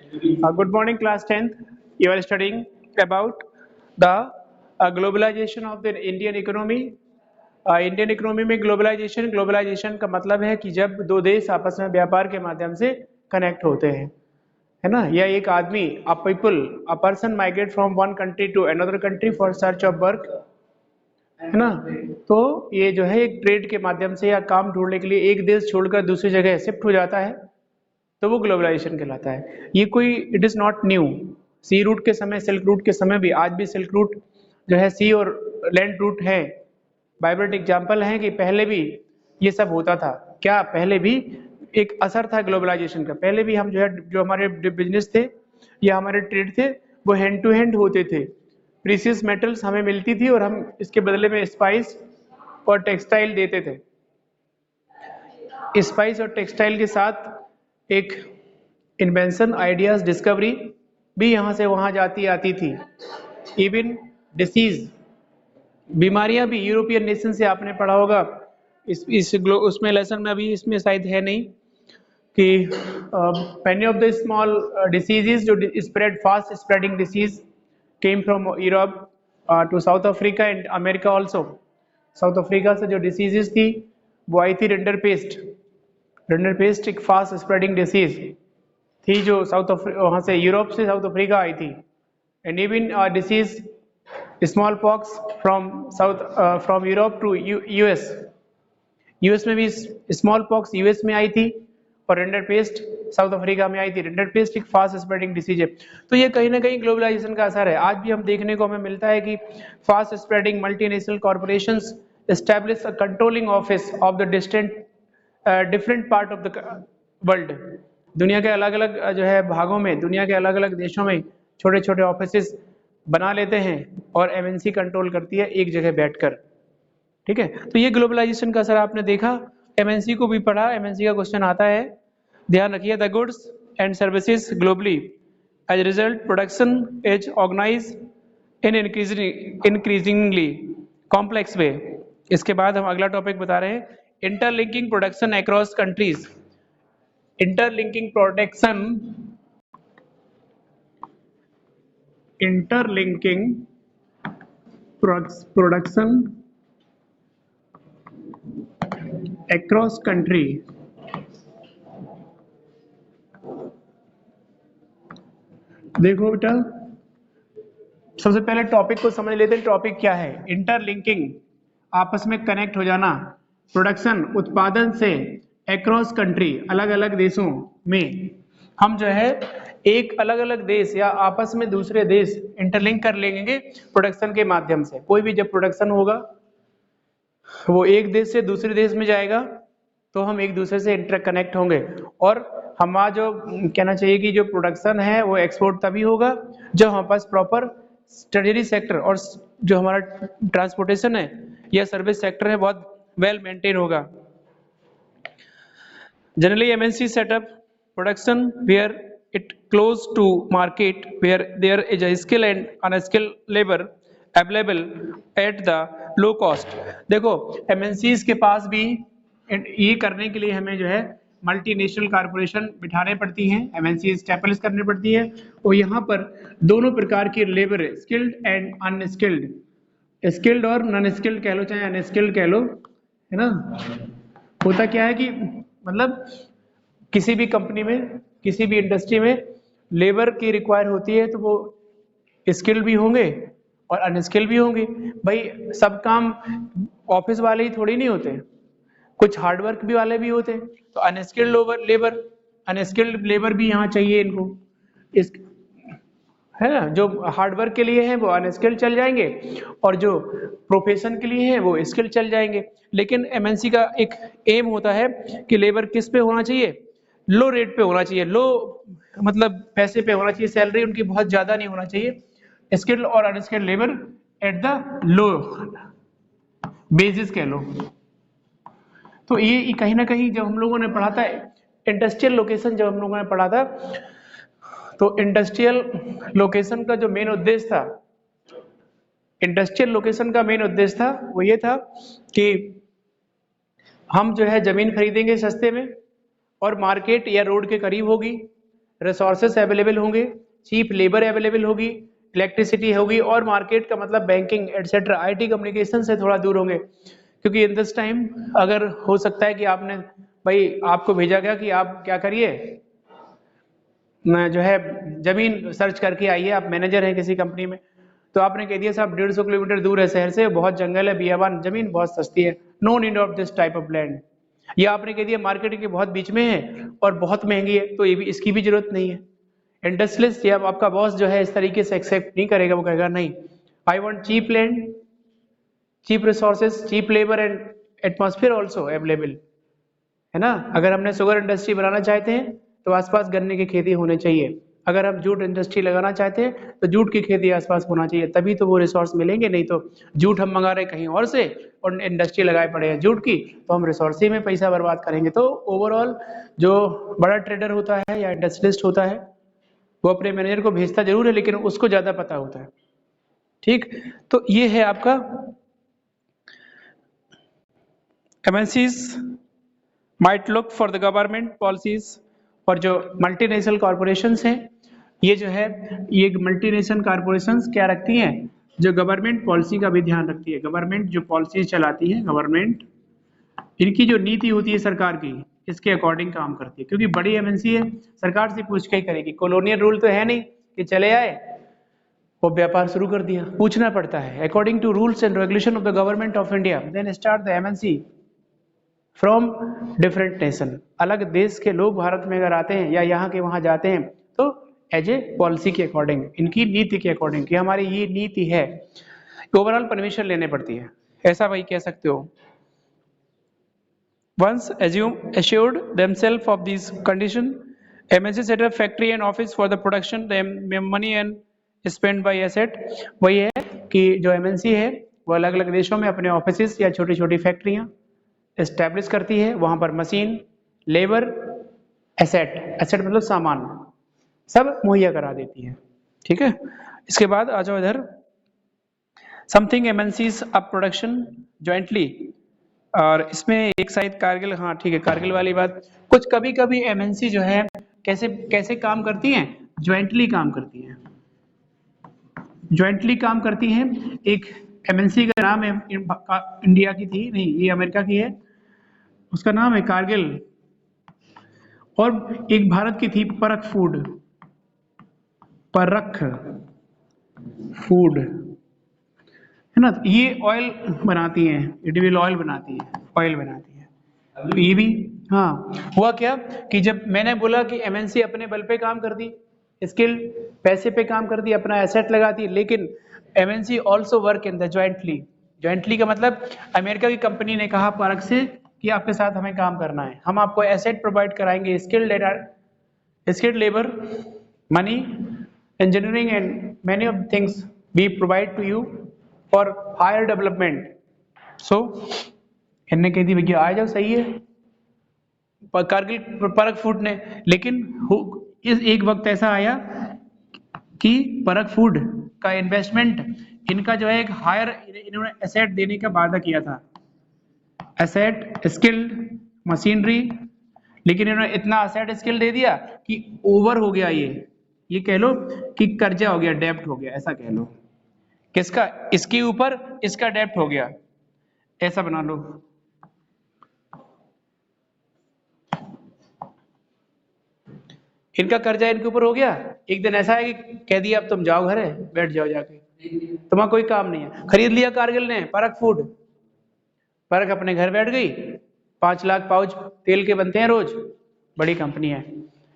Good morning, class 10th. You are studying about the globalization of the Indian economy. Indian economy में globalisation का मतलब है कि जब दो देश आपस में व्यापार के माध्यम से कनेक्ट होते हैं, है ना, या एक आदमी a person migrate from one country to another country for search of work, है ना। तो ये जो है एक ट्रेड के माध्यम से या काम ढूंढने के लिए एक देश छोड़कर दूसरी जगह शिफ्ट हो जाता है, तो वो ग्लोबलाइजेशन कहलाता है। ये कोई it is not new. Sea route के समय, सिल्क रूट के समय भी, आज भी सिल्क रूट जो है सी और लैंड रूट है, वाइब्रेंट एग्जाम्पल है कि पहले भी ये सब होता था। क्या पहले भी एक असर था ग्लोबलाइजेशन का? पहले भी हम जो है, जो हमारे बिजनेस थे या हमारे ट्रेड थे, वो हैंड टू हैंड होते थे। प्रीसियस मेटल्स हमें मिलती थी और हम इसके बदले में स्पाइस और टेक्सटाइल देते थे। स्पाइस और टेक्सटाइल के साथ एक इन्वेंशन, आइडियाज, डिस्कवरी भी यहाँ से वहाँ जाती आती थी। इवन डिसीज, बीमारियां भी यूरोपियन नेशन से आपने पढ़ा होगा। उसमें लेसन में अभी इसमें शायद है नहीं कि many of the small diseases जो spread fast spreading disease came from Europe to South Africa and America also। South Africa से जो डिसीजेस थी वो आई थी रिंडरपेस्ट एक फास्ट स्प्रेडिंग डिसीज थी जो वहाँ से यूरोप से साउथ अफ्रीका आई थी। And even disease small pox from Europe to US में भी स्मॉल पॉक्स यूएस में आई थी और रिंडरपेस्ट साउथ अफ्रीका में आई थी। रिंडरपेस्ट एक फास्ट स्प्रेडिंग डिसीज है। तो ये कहीं ना कहीं ग्लोबलाइजेशन का असर है। आज भी हम देखने को हमें मिलता है कि fast spreading multinational corporations establish a controlling office of the different part of the world. दुनिया के अलग अलग जो है भागों में, दुनिया के अलग अलग देशों में छोटे छोटे ऑफिसेस बना लेते हैं और एमएनसी कंट्रोल करती है एक जगह बैठकर। ठीक है, तो ये ग्लोबलाइजेशन का असर आपने देखा। एमएनसी को भी पढ़ा, एमएनसी का क्वेश्चन आता है, ध्यान रखिए। The goods and services globally as result production is organized in increasingly complex way. इसके बाद हम अगला टॉपिक बता रहे हैं, interlinking production across countries. Interlinking production across country. देखो बेटा, सबसे पहले टॉपिक को समझ लेते हैं। टॉपिक क्या है? इंटरलिंकिंग, आपस में कनेक्ट हो जाना। प्रोडक्शन, उत्पादन से अक्रॉस कंट्री, अलग अलग देशों में हम जो है एक अलग अलग देश या आपस में दूसरे देश इंटरलिंक कर लेंगे प्रोडक्शन के माध्यम से। कोई भी जब प्रोडक्शन होगा वो एक देश से दूसरे देश में जाएगा तो हम एक दूसरे से इंटरकनेक्ट होंगे। और हमारा जो कहना चाहिए कि जो प्रोडक्शन है वो एक्सपोर्ट तभी होगा जब हमारे पास प्रॉपर टर्शरी सेक्टर और जो हमारा ट्रांसपोर्टेशन है या सर्विस सेक्टर है बहुत वेल मेंटेन होगा। Generally MNC setup production where it close to market where there is a skill and unskilled labour available at the low cost. देखो, एमएनसीज के पास भी ये करने के लिए हमें जो है मल्टीनेशनल कॉर्पोरेशन बिठाने पड़ती हैं, एमएनसी स्टैब्लिश करनी पड़ती है। और यहाँ पर दोनों प्रकार की लेबर है, स्किल्ड एंड अनस्किल्ड, स्किल्ड और नॉन स्किल्ड कह लो, चाहे अनस्किल्ड कह लो, है ना। होता क्या है कि मतलब किसी भी कंपनी में, किसी भी इंडस्ट्री में लेबर की रिक्वायर होती है तो वो स्किल्ड भी होंगे और अनस्किल्ड भी होंगे। भाई सब काम ऑफिस वाले ही थोड़ी नहीं होते, कुछ हार्डवर्क भी वाले भी होते हैं। तो अनस्किल्ड लेबर भी यहाँ चाहिए इनको, इस है ना। जो हार्डवर्क के लिए हैं वो अनस्किल्ड चल जाएंगे और जो प्रोफेशन के लिए हैं वो स्किल्ड चल जाएंगे। लेकिन एमएनसी का एक एम होता है कि लेबर किस पे होना चाहिए? लो रेट पे होना चाहिए, लो मतलब पैसे पे होना चाहिए, सैलरी उनकी बहुत ज्यादा नहीं होना चाहिए। स्किल्ड और unskilled labour eight the low basis कह लो। तो ये कहीं ना कहीं जब हम लोगों ने पढ़ा था इंडस्ट्रियल लोकेशन, जब हम लोगों ने पढ़ा था तो इंडस्ट्रियल लोकेशन का जो मेन उद्देश्य था, इंडस्ट्रियल लोकेशन का मेन उद्देश्य था वो ये था कि हम जो है जमीन खरीदेंगे सस्ते में और मार्केट या रोड के करीब होगी, रिसोर्सेस अवेलेबल होंगे, चीप लेबर अवेलेबल होगी, इलेक्ट्रिसिटी होगी, और मार्केट का मतलब बैंकिंग एटसेट्रा आईटी कम्युनिकेशन से थोड़ा दूर होंगे, क्योंकि इन दिस टाइम अगर हो सकता है कि आपने भाई आपको भेजा गया कि आप क्या करिए, जो है जमीन सर्च करके आइए, आप मैनेजर हैं किसी कंपनी में, तो आपने कह दिया साहब 150 किलोमीटर दूर है शहर से, बहुत जंगल है, बियाबान, जमीन बहुत सस्ती है, no need of this type of land. या आपने कह दिया मार्केट के बहुत बीच में है और बहुत महंगी है, तो ये भी इसकी भी जरूरत नहीं है। इंडस्ट्रियलिस्ट या आपका बॉस जो है इस तरीके से एक्सेप्ट नहीं करेगा, वो कहेगा नहीं, I want cheap land, cheap resources, cheap labour and atmosphere also available, है ना। अगर हमने शुगर इंडस्ट्री बनाना चाहते हैं तो आसपास गन्ने की खेती होनी चाहिए, अगर हम जूट इंडस्ट्री लगाना चाहते हैं तो जूट की खेती आसपास होना चाहिए, तभी तो वो रिसोर्स मिलेंगे, नहीं तो जूट हम मंगा रहे कहीं और से और इंडस्ट्री लगाए पड़े हैं जूट की, तो हम रिसोर्स ही में पैसा बर्बाद करेंगे। तो ओवरऑल जो बड़ा ट्रेडर होता है या इंडस्ट्रियलिस्ट होता है वो अपने मैनेजर को भेजता जरूर है, लेकिन उसको ज्यादा पता होता है। ठीक, तो ये है आपका MNCs might look for the government policies, और जो मल्टीनेशनल कॉरपोरेशंस हैं ये जो है ये मल्टीनेशनल कॉरपोरेशंस क्या रखती हैं, जो गवर्नमेंट पॉलिसी का भी ध्यान रखती है। गवर्नमेंट जो पॉलिसीज चलाती है, गवर्नमेंट इनकी जो नीति होती है सरकार की, इसके अकॉर्डिंग काम करती है, क्योंकि बड़ी एमएनसी है, सरकार से पूछ के ही करेगी। कॉलोनियल रूल तो है नहीं कि चले आए वो व्यापार शुरू कर दिया, पूछना पड़ता है। According to rules and regulation of the government of India then start the MNC from different nation. अलग देश के लोग भारत में अगर आते हैं या यहाँ के वहाँ जाते हैं तो एज ए पॉलिसी के अकॉर्डिंग, इनकी नीति के अकॉर्डिंग कि हमारी ये नीति है, ओवरऑल परमिशन लेने पड़ती है, ऐसा भाई कह सकते हो। Once assured themselves of these condition, MNC set up factory and office for the production, the money and spent by asset। वही है कि जो MNC है वो अलग अलग देशों में अपने ऑफिस या छोटी छोटी फैक्ट्रियां एस्टेब्लिश करती है, वहां पर मशीन, लेबर, एसेट, एसेट मतलब सामान, सब मुहैया करा देती है। ठीक है, इसके बाद आ जाओ इधर, something MNCs up production jointly, और इसमें एक साइड कारगिल, हाँ ठीक है, कारगिल वाली बात। कुछ कभी कभी MNC जो है कैसे कैसे काम करती हैं, ज्वाइंटली काम करती हैं, ज्वाइंटली काम करती हैं। एक MNC का नाम है, इंडिया की थी नहीं, ये अमेरिका की है, उसका नाम है कारगिल, और एक भारत की थी परख फूड, परख फूड, है ना। ये ऑयल बनाती है, इंडिविजुअल ऑयल बनाती है, ऑयल बनाती है। तो ये भी हाँ, हुआ क्या कि जब मैंने बोला कि MNC अपने बल पे काम करती, स्किल पैसे पे काम करती, अपना एसेट लगाती, लेकिन MNC also work in the jointly. Jointly का मतलब अमेरिका की कंपनी ने कहा परख से कि आपके साथ हमें काम करना है, हम आपको एसेट प्रोवाइड कराएंगे, skilled labour, money, engineering and many of things we provide to you for higher development. So इनने कह दी भैया आ जाओ, सही है, कारगिल परख फूड ने। लेकिन इस एक वक्त ऐसा आया कि परख फूड का इन्वेस्टमेंट, इनका जो है एक हायर, इन्होंने एसेट देने का वादा किया था, एसेट, स्किल्ड, मशीनरी, लेकिन इन्होंने इतना एसेट स्किल दे दिया कि ओवर हो गया, ये कह लो कि कर्जा हो गया, डेब्ट हो गया, ऐसा कह लो। किसका? इसके ऊपर इसका डेब्ट हो गया, ऐसा बना लो। इनका कर्जा इनके ऊपर हो गया, एक दिन ऐसा है कि कह दिया अब तुम जाओ घर है, बैठ जाओ जाके, तुम्हारा कोई काम नहीं है। खरीद लिया कारगिल ने परख फूड, परख अपने घर बैठ गई, 5 लाख पाउच तेल के बनते हैं रोज, बड़ी कंपनी है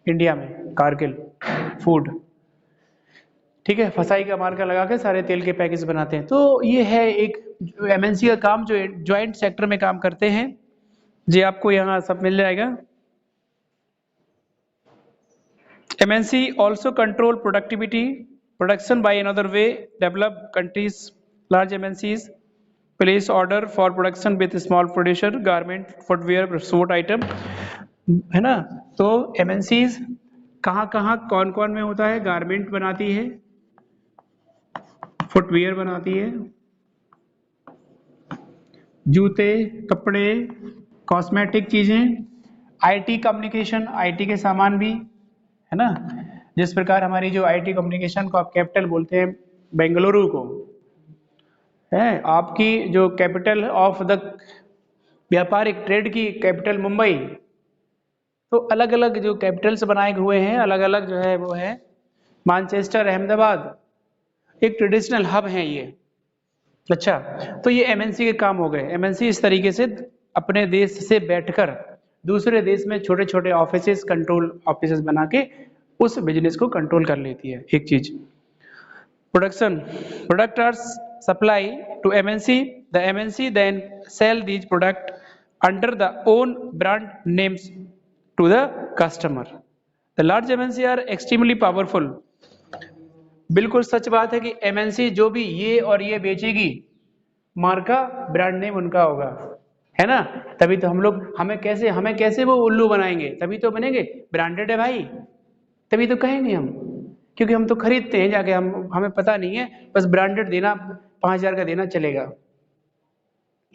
इंडिया में कारगिल फूड, ठीक है, फसाई का मार्का लगा के सारे तेल के पैकेज बनाते हैं। तो ये है एक MNC का काम जो ज्वाइंट सेक्टर में काम करते हैं जी, आपको यहाँ सब मिल जाएगा। MNC also control production by another way, developed countries, large MNCs place order for production with small producer, garment, footwear, sport item, है ना। तो MNCs कहाँ कहाँ कौन कौन में होता है, गारमेंट बनाती है, फुटवेयर बनाती है, जूते, कपड़े, कॉस्मेटिक चीजें, IT कम्युनिकेशन, IT के सामान भी, है ना, जिस प्रकार हमारी जो आईटी कम्युनिकेशन को आप कैपिटल बोलते हैं बेंगलुरु को, है आपकी जो कैपिटल ऑफ द व्यापारिक ट्रेड की कैपिटल मुंबई। तो अलग अलग जो कैपिटल्स बनाए हुए हैं, अलग अलग जो है वो है मैनचेस्टर, अहमदाबाद, एक ट्रेडिशनल हब है ये। अच्छा, तो ये एमएनसी के काम हो गए। एमएनसी इस तरीके से अपने देश से बैठकर दूसरे देश में छोटे छोटे ऑफिसेस, कंट्रोल ऑफिसेस बना के उस बिजनेस को कंट्रोल कर लेती है। एक चीज production, product are supply to MNC, the MNC then sell these product under the own brand names to the customer. The large MNC are extremely powerful. बिल्कुल सच बात है कि एमएनसी जो भी ये और ये बेचेगी, मार्का ब्रांड नेम उनका होगा, है ना। तभी तो हम लोग, हमें कैसे वो उल्लू बनाएंगे, तभी तो बनेंगे ब्रांडेड है भाई, तभी तो कहेंगे हम, क्योंकि हम तो खरीदते हैं जाके, हमें पता नहीं है, बस ब्रांडेड देना, 5,000 का देना चलेगा।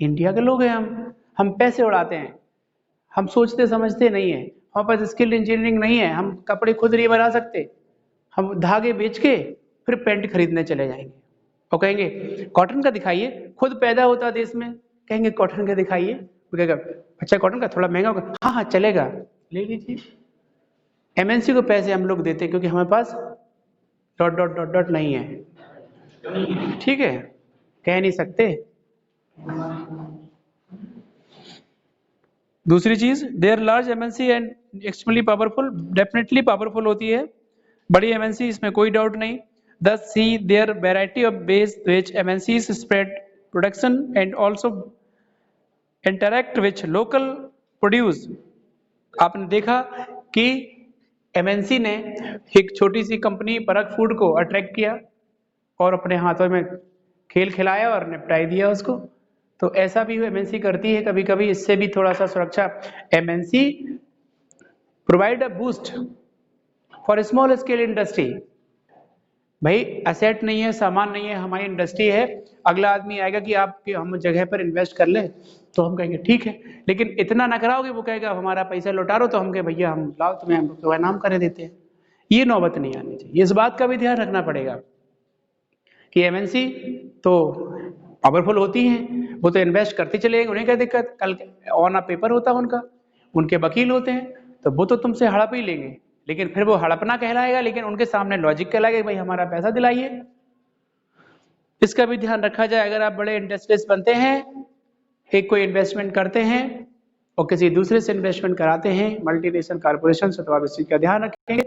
इंडिया के लोग हैं हम पैसे उड़ाते हैं, हम सोचते समझते नहीं है, हमारे पास स्किल इंजीनियरिंग नहीं है, हम कपड़े खुद नहीं बना सकते, हम धागे बेच के फिर पेंट खरीदने चले जाएंगे और कहेंगे कॉटन का दिखाइए, खुद पैदा होता देश में, कहेंगे कॉटन का दिखाइए, वो कहेगा अच्छा कॉटन का थोड़ा महंगा होगा, हाँ हाँ चलेगा, ले लीजिए। एमएनसी को पैसे हम लोग देते हैं क्योंकि हमारे पास डॉट डॉट डॉट डॉट नहीं है, ठीक है, कह नहीं सकते। दूसरी चीज, there large MNC and extremely powerful, definitely powerful होती है बड़ी एमएनसी, इसमें कोई डाउट नहीं। Thus see their variety of ways which MNCs spread production and also interact with local produce। आपने देखा कि एमएनसी ने एक छोटी सी कंपनी परक फूड को अट्रैक्ट किया और अपने हाथों में खेल खिलाया और निपटाई दिया उसको। तो ऐसा भी एमएनसी करती है कभी कभी, इससे भी थोड़ा सा सुरक्षा। MNC provide a boost for small scale industry. भाई असेट नहीं है, सामान नहीं है, हमारी इंडस्ट्री है, अगला आदमी आएगा कि आप हम जगह पर इन्वेस्ट कर ले, तो हम कहेंगे ठीक है, लेकिन इतना ना कराओगे, वो कहेगा हमारा पैसा लौटा रो, तो हम कहे भैया हम लाओ, तुम्हें हम तो नाम कर देते हैं। ये नौबत नहीं आनी चाहिए, इस बात का भी ध्यान रखना पड़ेगा कि एमएनसी तो पावरफुल होती हैं, वो तो इन्वेस्ट करते चले गए, उन्हें क्या दिक्कत, कल ऑन अ पेपर होता है उनका, उनके वकील होते हैं, तो वो तो तुमसे हड़प ही लेंगे, लेकिन फिर वो हड़पना कहलाएगा, लेकिन उनके सामने लॉजिक कहलाएगा भाई हमारा पैसा दिलाइए। इसका भी ध्यान रखा जाए। अगर आप बड़े इंडस्ट्रीज बनते हैं, एक कोई इन्वेस्टमेंट करते हैं और किसी दूसरे से इन्वेस्टमेंट कराते हैं मल्टीनेशनल कॉर्पोरेशन से, तो आप इस चीज का ध्यान रखेंगे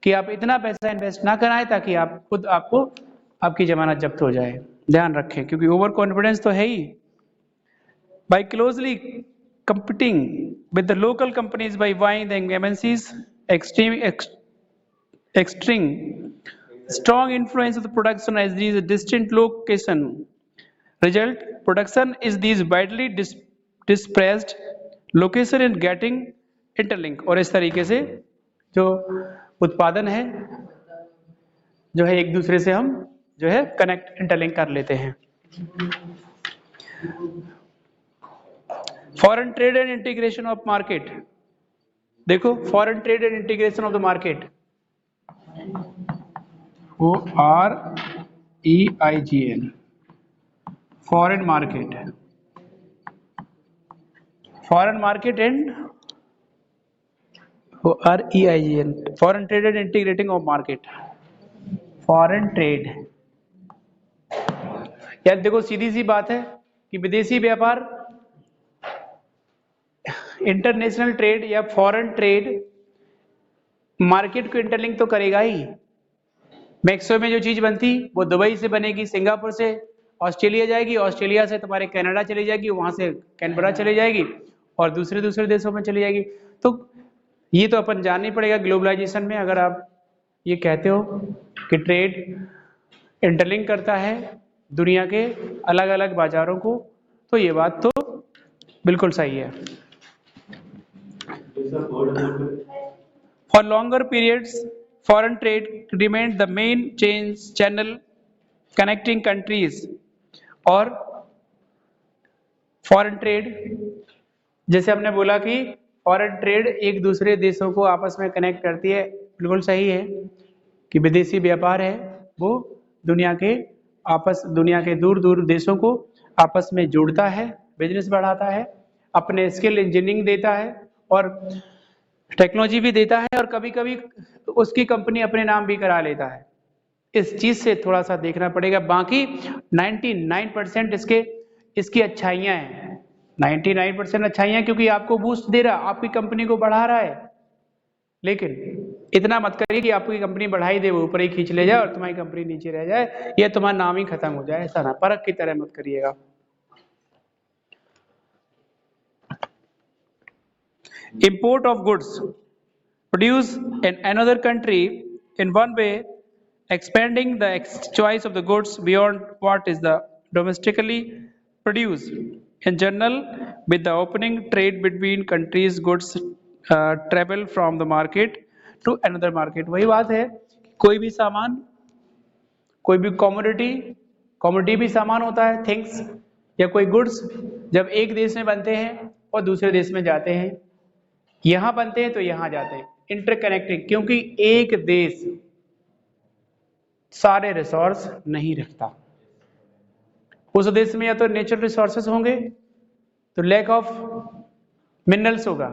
कि आप इतना पैसा इन्वेस्ट ना कराएं ताकि आप खुद आपकी जमानत जब्त हो जाए। ध्यान रखें, क्योंकि ओवर कॉन्फिडेंस तो है ही। By closely competing with the local companies by buying the MNCs, extreme strong influence of the production as these distant location result production is these widely dispersed location in getting interlink। और इस तरीके से जो उत्पादन है जो है एक दूसरे से हम जो है कनेक्ट इंटरलिंक कर लेते हैं। Foreign trade and integration of market, देखो foreign trade and integration of the market, FOREIGN, foreign market, foreign market and FOREIGN, foreign trade and integrating of market, foreign trade. यार देखो सीधी सी बात है कि विदेशी व्यापार, इंटरनेशनल ट्रेड या फॉरेन ट्रेड मार्केट को इंटरलिंक तो करेगा ही। मैक्सिमम में जो चीज बनती वो दुबई से बनेगी, सिंगापुर से ऑस्ट्रेलिया जाएगी, ऑस्ट्रेलिया से तुम्हारे कनाडा चली जाएगी, वहां से कैनबरा चली जाएगी और दूसरे देशों में चली जाएगी। तो ये तो अपन जानना ही पड़ेगा ग्लोबलाइजेशन में। अगर आप ये कहते हो कि ट्रेड इंटरलिंक करता है दुनिया के अलग अलग बाजारों को, तो ये बात तो बिल्कुल सही है। For longer periods, foreign trade remained the main change channel connecting countries। और फॉरेन ट्रेड, जैसे हमने बोला कि फॉरेन ट्रेड एक दूसरे देशों को आपस में कनेक्ट करती है, बिल्कुल सही है, कि विदेशी व्यापार है वो दुनिया के दूर दूर देशों को आपस में जोड़ता है, बिजनेस बढ़ाता है, अपने स्किल इंजीनियरिंग देता है और टेक्नोलॉजी भी देता है, और कभी कभी उसकी कंपनी अपने नाम भी करा लेता है। इस चीज से थोड़ा सा देखना पड़ेगा। बाकी 99% इसकी अच्छाइयां हैं, 99% अच्छाइयां, क्योंकि आपको बूस्ट दे रहा, आपकी कंपनी को बढ़ा रहा है। लेकिन इतना मत करिए कि आपकी कंपनी बढ़ाई दे, वो ऊपर ही खींच ले जाए और तुम्हारी कंपनी नीचे रह जाए या तुम्हारा नाम ही खत्म हो जाए। ऐसा ना, परख की तरह मत करिएगा। Import of goods produced in another country in one way, expanding the choice of the goods beyond what is the domestically produced. In general, with the opening trade between countries, goods travel from the market to another market. वही बात है, कोई भी सामान, कोई भी commodity भी सामान होता है, थिंग्स या कोई गुड्स, जब एक देश में बनते हैं और दूसरे देश में जाते हैं, यहां बनते हैं तो यहां जाते हैं, इंटरकनेक्टेड, क्योंकि एक देश सारे रिसोर्स नहीं रखता। उस देश में या तो नेचुरल रिसोर्सेस होंगे तो लैक ऑफ मिनरल्स होगा,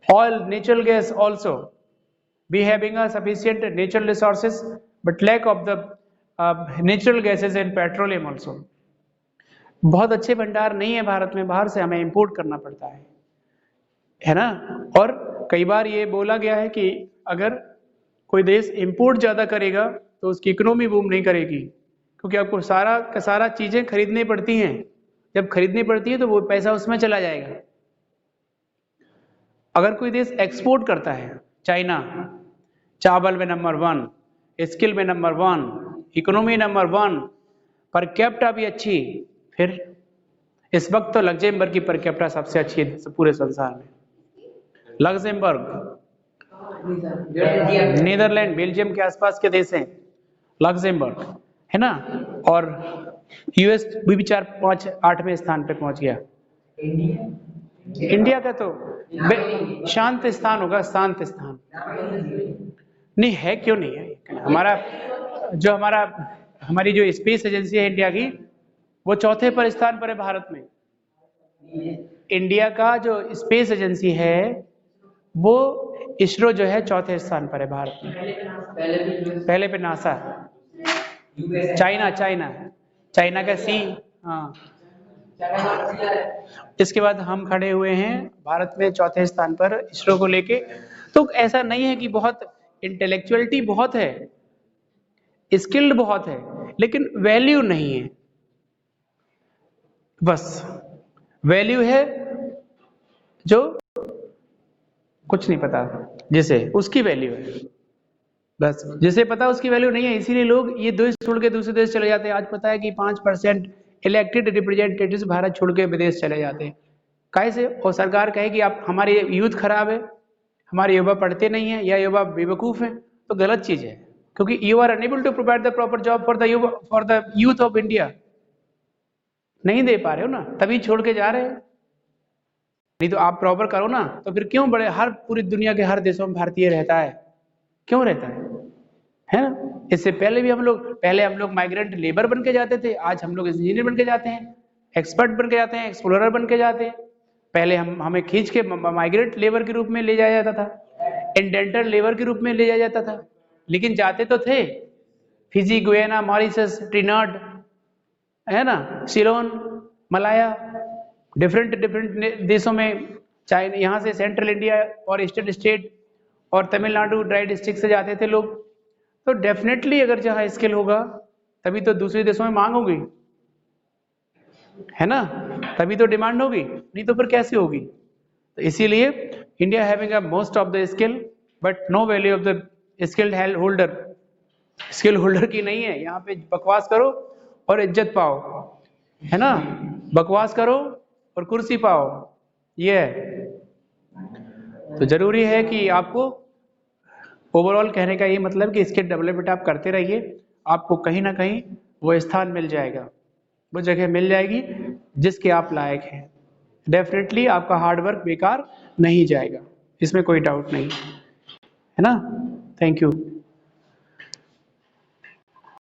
oil, natural gas also, we having a sufficient natural resources but lack of the natural gases and petroleum also. बहुत अच्छे भंडार नहीं है भारत में, बाहर से हमें इंपोर्ट करना पड़ता है ना। और कई बार ये बोला गया है कि अगर कोई देश इंपोर्ट ज्यादा करेगा तो उसकी इकोनॉमी बूम नहीं करेगी, क्योंकि आपको सारा का सारा चीजें खरीदनी पड़ती हैं। जब खरीदनी पड़ती है तो वो पैसा उसमें चला जाएगा। अगर कोई देश एक्सपोर्ट करता है, चाइना चावल में नंबर 1, स्किल में नंबर 1, इकोनॉमी नंबर 1, पर कैप्टा भी अच्छी, फिर इस वक्त तो लग्जमबर्ग की पर कैप्टा सबसे अच्छी है पूरे संसार में। लग्जमबर्ग, नीदरलैंड, बेल्जियम के आसपास के देश हैं, लग्जमबर्ग है ना। और यूएस भी 4, 5, 8वें स्थान पे पहुंच गया। इंडिया का तो शांत स्थान होगा, शांत स्थान नहीं है, क्यों नहीं है। हमारी जो स्पेस एजेंसी है इंडिया की, वो 4थे पर स्थान पर है भारत में। इंडिया का जो स्पेस एजेंसी है वो इसरो जो है 4थे स्थान पर है भारत में। पहले पे नासा, चाइना का सी, हाँ। इसके बाद हम खड़े हुए हैं भारत में 4थे स्थान पर इसरो को लेके। तो ऐसा नहीं है कि बहुत इंटेलेक्चुअलिटी बहुत है, स्किल्ड बहुत है, लेकिन वैल्यू नहीं है। बस वैल्यू है जो कुछ नहीं पता जिसे, उसकी वैल्यू है। बस जिसे पता उसकी वैल्यू नहीं है, इसीलिए लोग ये देश छोड़ के दूसरे देश चले जाते हैं। आज पता है कि 5% इलेक्टेड रिप्रेजेंटेटिव्स भारत छोड़ के विदेश चले जाते हैं। कैसे? और सरकार कहे कि आप, हमारे यूथ खराब है, हमारे युवा पढ़ते नहीं है या युवा बेवकूफ है, तो गलत चीज है, क्योंकि you are unable to provide the proper job for the youth of India. नहीं दे पा रहे हो ना, तभी छोड़ के जा रहे हैं। नहीं तो आप प्रॉपर करो ना, तो फिर क्यों बड़े हर पूरी दुनिया के हर देशों में भारतीय रहता है, क्यों रहता है ना। इससे पहले भी हम लोग माइग्रेंट लेबर बन के जाते थे, आज हम लोग इंजीनियर बन के जाते हैं, एक्सपर्ट बन के जाते हैं, एक्सप्लोरर बन के जाते हैं। पहले हमें खींच के माइग्रेंट लेबर के रूप में ले जाया जाता था, इंडेंटर लेबर के रूप में ले जाया जाता था, लेकिन जाते तो थे। फिजी, गुयाना, मॉरिशस, ट्रिनिडाद, है ना, सिलोन, मलाया, डिफरेंट देशों में, चाइना, यहाँ से सेंट्रल इंडिया और ईस्टर्न स्टेट और तमिलनाडु ड्राई डिस्ट्रिक्ट से जाते थे लोग। तो डेफिनेटली अगर जहाँ स्किल होगा तभी तो दूसरे देशों में मांग होगी, है ना, तभी तो डिमांड होगी, नहीं तो फिर कैसे होगी। तो इसीलिए India having a most of the skill but no value of the skilled holder. Skill holder की नहीं है। यहाँ पे बकवास करो और इज्जत पाओ, है ना, बकवास करो और कुर्सी पाओ, ये है। तो जरूरी है कि आपको ओवरऑल कहने का ये मतलब कि स्किल डेवलपमेंट आप करते रहिए, आपको कहीं ना कहीं वो स्थान मिल जाएगा, वो जगह मिल जाएगी जिसके आप लायक हैं। डेफिनेटली आपका हार्डवर्क बेकार नहीं जाएगा, इसमें कोई डाउट नहीं, है ना। Thank you.